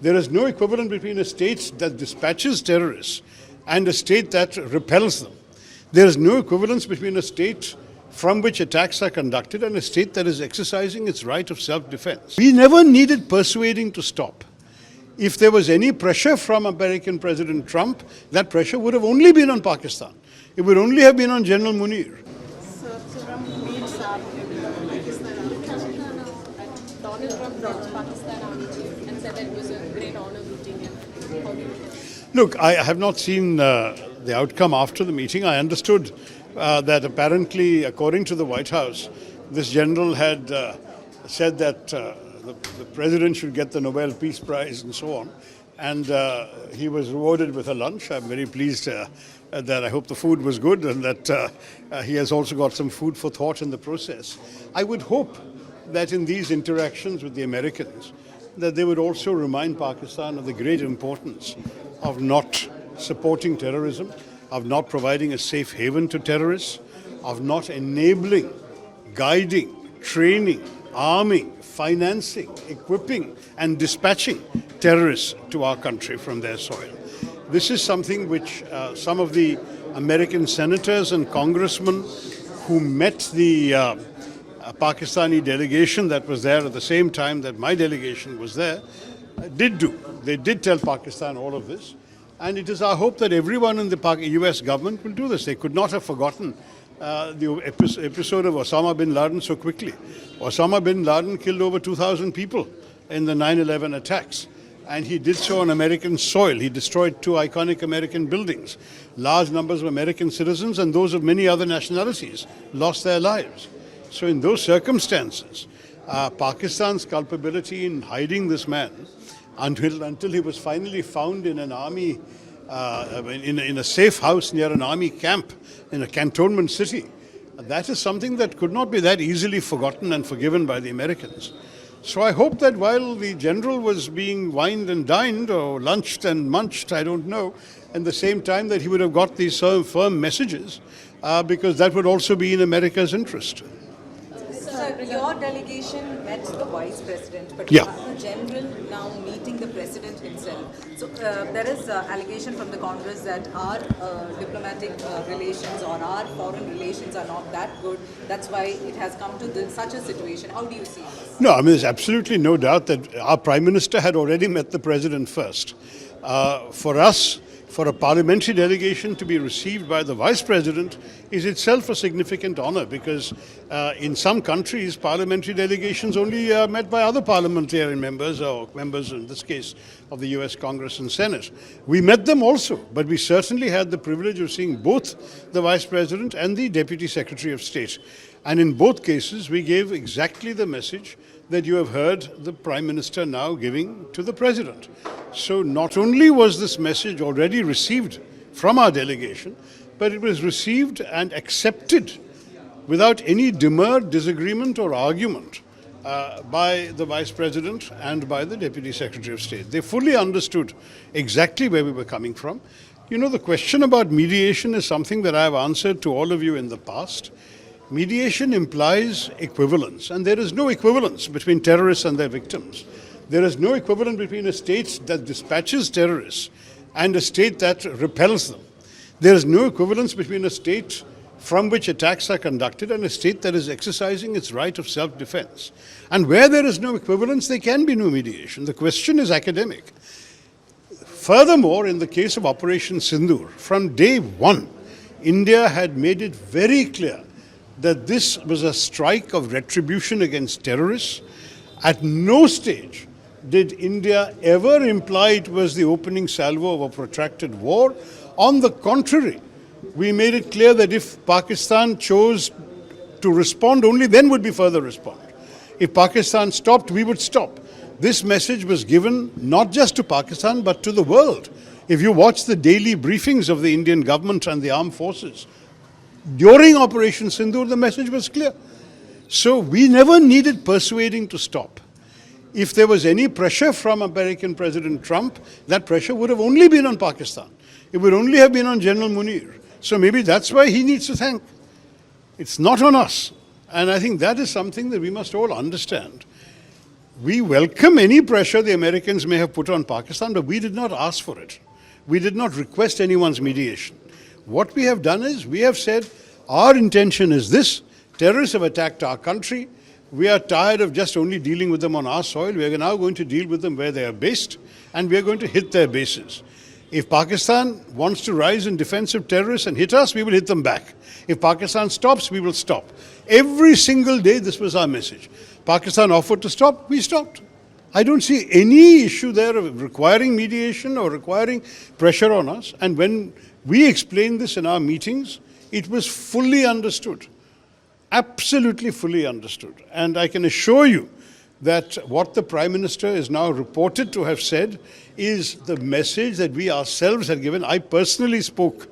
There is no equivalent between a state that dispatches terrorists and a state that repels them. There is no equivalence between a state from which attacks are conducted and a state that is exercising its right of self-defense. We never needed persuading to stop. If there was any pressure from American President Trump, that pressure would have only been on Pakistan. It would only have been on General Munir. Donald Trump brought Pakistan Army chief and said that it was a great honor meeting him. How do you think? Look, I have not seen the outcome after the meeting. I understood that apparently, according to the White House, this general had said that the president should get the Nobel Peace Prize and so on. And he was rewarded with a lunch. I'm very pleased that I hope the food was good and that he has also got some food for thought in the process. I would hope that in these interactions with the Americans, that they would also remind Pakistan of the great importance of not supporting terrorism, of not providing a safe haven to terrorists, of not enabling, guiding, training, arming, financing, equipping and dispatching terrorists to our country from their soil. This is something which some of the American senators and congressmen who met the Pakistani delegation that was there at the same time that my delegation was there did do. They did tell Pakistan all of this. And it is our hope that everyone in the US government will do this. They could not have forgotten the episode of Osama bin Laden so quickly. Osama bin Laden killed over 2,000 people in the 9/11 attacks. And he did so on American soil. He destroyed 2 iconic American buildings. Large numbers of American citizens and those of many other nationalities lost their lives. So in those circumstances, Pakistan's culpability in hiding this man until he was finally found in an army, in a safe house near an army camp in a cantonment city, that is something that could not be that easily forgotten and forgiven by the Americans. So I hope that while the general was being wined and dined or lunched and munched, I don't know, at the same time that he would have got these firm messages because that would also be in America's interest. Sir, your delegation met the Vice President, but yeah. you are the general now meeting the President himself. So there is allegation from the Congress that our diplomatic relations or our foreign relations are not that good. That's why it has come to such a situation. How do you see this? No, I mean, there's absolutely no doubt that our Prime Minister had already met the President first. For us, for a parliamentary delegation to be received by the Vice President is itself a significant honor because in some countries, parliamentary delegations only are met by other parliamentarian members or members, in this case, of the US Congress and Senate. We met them also, but we certainly had the privilege of seeing both the Vice President and the Deputy Secretary of State. And in both cases, we gave exactly the message that you have heard the Prime Minister now giving to the President. So not only was this message already received from our delegation, but it was received and accepted without any demur, disagreement or argument by the Vice President and by the Deputy Secretary of State. They fully understood exactly where we were coming from. You know, the question about mediation is something that I have answered to all of you in the past. Mediation implies equivalence, and there is no equivalence between terrorists and their victims. There is no equivalent between a state that dispatches terrorists and a state that repels them. There is no equivalence between a state from which attacks are conducted and a state that is exercising its right of self-defense. And where there is no equivalence, there can be no mediation. The question is academic. Furthermore, in the case of Operation Sindoor, from day one, India had made it very clear that this was a strike of retribution against terrorists. At no stage did India ever imply it was the opening salvo of a protracted war. On the contrary, we made it clear that if Pakistan chose to respond, only then would we further respond. If Pakistan stopped, we would stop. This message was given not just to Pakistan, but to the world. If you watch the daily briefings of the Indian government and the armed forces, during Operation Sindoor, the message was clear. So we never needed persuading to stop. If there was any pressure from American President Trump, that pressure would have only been on Pakistan. It would only have been on General Munir. So maybe that's why he needs to thank. It's not on us. And I think that is something that we must all understand. We welcome any pressure the Americans may have put on Pakistan, but we did not ask for it. We did not request anyone's mediation. What we have done is we have said our intention is this: terrorists have attacked our country. We are tired of just only dealing with them on our soil. We are now going to deal with them where they are based, and we are going to hit their bases. If Pakistan wants to rise in defense of terrorists and hit us, we will hit them back. If Pakistan stops, we will stop. Every single day, this was our message. Pakistan offered to stop, we stopped. I don't see any issue there of requiring mediation or requiring pressure on us. And when we explained this in our meetings, it was fully understood. Absolutely fully understood. And I can assure you that what the Prime Minister is now reported to have said is the message that we ourselves had given. I personally spoke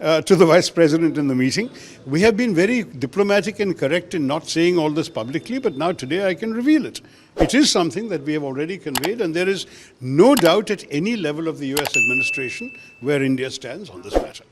to the Vice President in the meeting. We have been very diplomatic and correct in not saying all this publicly, but now today I can reveal it. It is something that we have already conveyed, and there is no doubt at any level of the US administration where India stands on this matter.